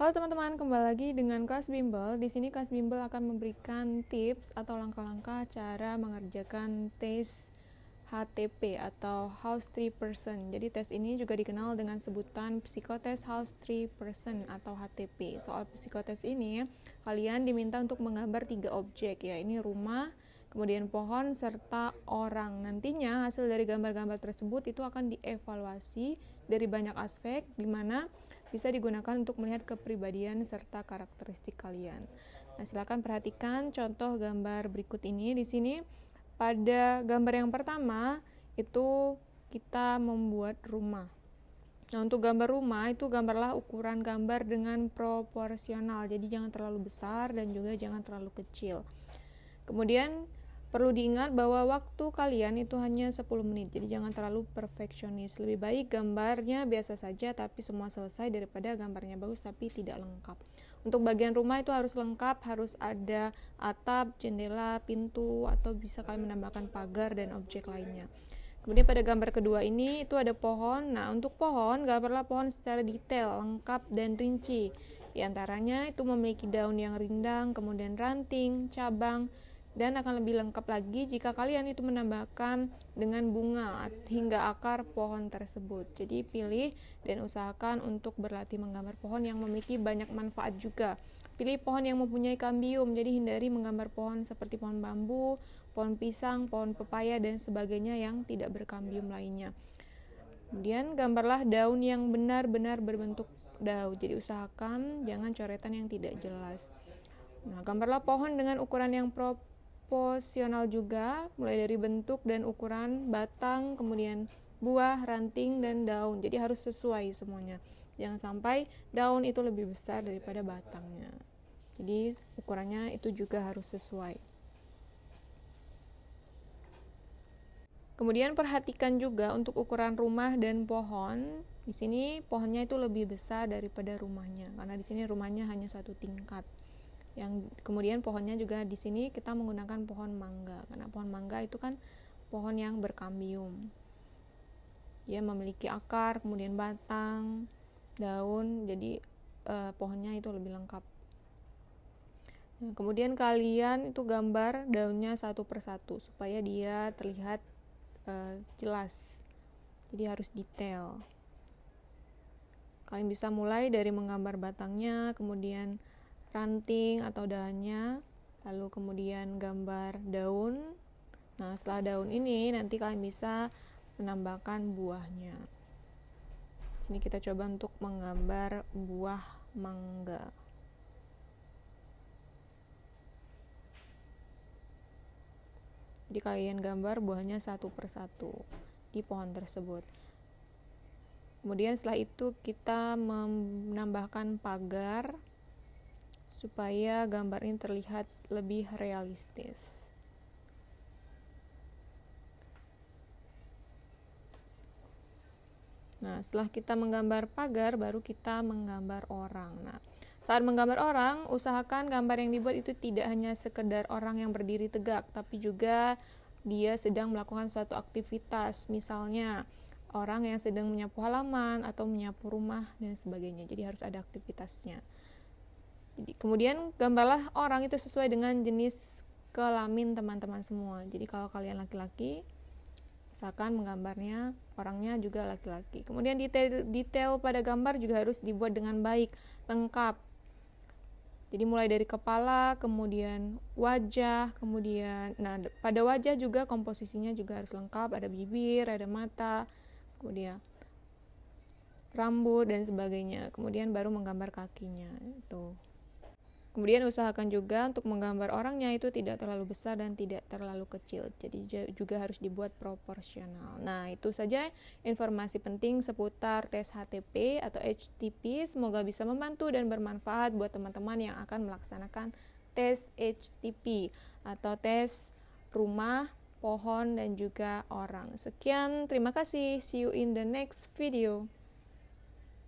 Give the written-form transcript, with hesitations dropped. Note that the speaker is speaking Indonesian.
Halo teman-teman, kembali lagi dengan kelas bimbel. Di sini kelas bimbel akan memberikan tips atau langkah-langkah cara mengerjakan tes HTP atau House 3 Person. Jadi tes ini juga dikenal dengan sebutan psikotes House 3 Person atau HTP. Soal psikotes ini, kalian diminta untuk menggambar 3 objek, ya ini rumah, kemudian pohon, serta orang. Nantinya hasil dari gambar-gambar tersebut itu akan dievaluasi dari banyak aspek, di mana bisa digunakan untuk melihat kepribadian serta karakteristik kalian. Nah, silakan perhatikan contoh gambar berikut ini. Di sini pada gambar yang pertama itu kita membuat rumah. Nah, untuk gambar rumah itu gambarlah ukuran gambar dengan proporsional. Jadi jangan terlalu besar dan juga jangan terlalu kecil. Kemudian perlu diingat bahwa waktu kalian itu hanya 10 menit, jadi jangan terlalu perfeksionis. Lebih baik gambarnya biasa saja tapi semua selesai daripada gambarnya bagus tapi tidak lengkap. Untuk bagian rumah itu harus lengkap, harus ada atap, jendela, pintu, atau bisa kalian menambahkan pagar dan objek lainnya. Kemudian pada gambar kedua ini itu ada pohon. Nah, untuk pohon, gambarlah pohon secara detail, lengkap, dan rinci. Di antaranya itu memiliki daun yang rindang, kemudian ranting, cabang, dan akan lebih lengkap lagi jika kalian itu menambahkan dengan bunga hingga akar pohon tersebut. Jadi pilih dan usahakan untuk berlatih menggambar pohon yang memiliki banyak manfaat juga. Pilih pohon yang mempunyai kambium, jadi hindari menggambar pohon seperti pohon bambu, pohon pisang, pohon pepaya, dan sebagainya yang tidak berkambium lainnya. Kemudian gambarlah daun yang benar-benar berbentuk daun, jadi usahakan jangan coretan yang tidak jelas. Nah, gambarlah pohon dengan ukuran yang proporsional juga, mulai dari bentuk dan ukuran batang, kemudian buah, ranting, dan daun. Jadi harus sesuai semuanya. Jangan sampai daun itu lebih besar daripada batangnya. Jadi ukurannya itu juga harus sesuai. Kemudian perhatikan juga untuk ukuran rumah dan pohon. Di sini pohonnya itu lebih besar daripada rumahnya, karena di sini rumahnya hanya satu tingkat. Yang kemudian pohonnya juga di sini kita menggunakan pohon mangga, karena pohon mangga itu kan pohon yang berkambium. Dia memiliki akar, kemudian batang, daun, jadi pohonnya itu lebih lengkap. Nah, kemudian kalian itu gambar daunnya satu persatu supaya dia terlihat jelas. Jadi harus detail. Kalian bisa mulai dari menggambar batangnya, kemudian ranting atau dahannya, lalu kemudian gambar daun. Nah, setelah daun ini nanti kalian bisa menambahkan buahnya. Sini kita coba untuk menggambar buah mangga. Jadi kalian gambar buahnya satu persatu di pohon tersebut. Kemudian setelah itu kita menambahkan pagar supaya gambar ini terlihat lebih realistis. Nah, setelah kita menggambar pagar, baru kita menggambar orang. Nah, saat menggambar orang, usahakan gambar yang dibuat itu tidak hanya sekedar orang yang berdiri tegak, tapi juga dia sedang melakukan suatu aktivitas, misalnya orang yang sedang menyapu halaman atau menyapu rumah dan sebagainya. Jadi harus ada aktivitasnya. Jadi, kemudian gambarlah orang itu sesuai dengan jenis kelamin teman-teman semua. Jadi kalau kalian laki-laki, usahakan menggambarnya orangnya juga laki-laki. Kemudian detail pada gambar juga harus dibuat dengan baik, lengkap. Jadi mulai dari kepala, kemudian wajah, kemudian pada wajah juga komposisinya juga harus lengkap, ada bibir, ada mata, kemudian rambut dan sebagainya. Kemudian baru menggambar kakinya itu. Kemudian usahakan juga untuk menggambar orangnya itu tidak terlalu besar dan tidak terlalu kecil. Jadi juga harus dibuat proporsional. Nah, itu saja informasi penting seputar tes HTP atau HTP. Semoga bisa membantu dan bermanfaat buat teman-teman yang akan melaksanakan tes HTP atau tes rumah, pohon, dan juga orang. Sekian, terima kasih. See you in the next video.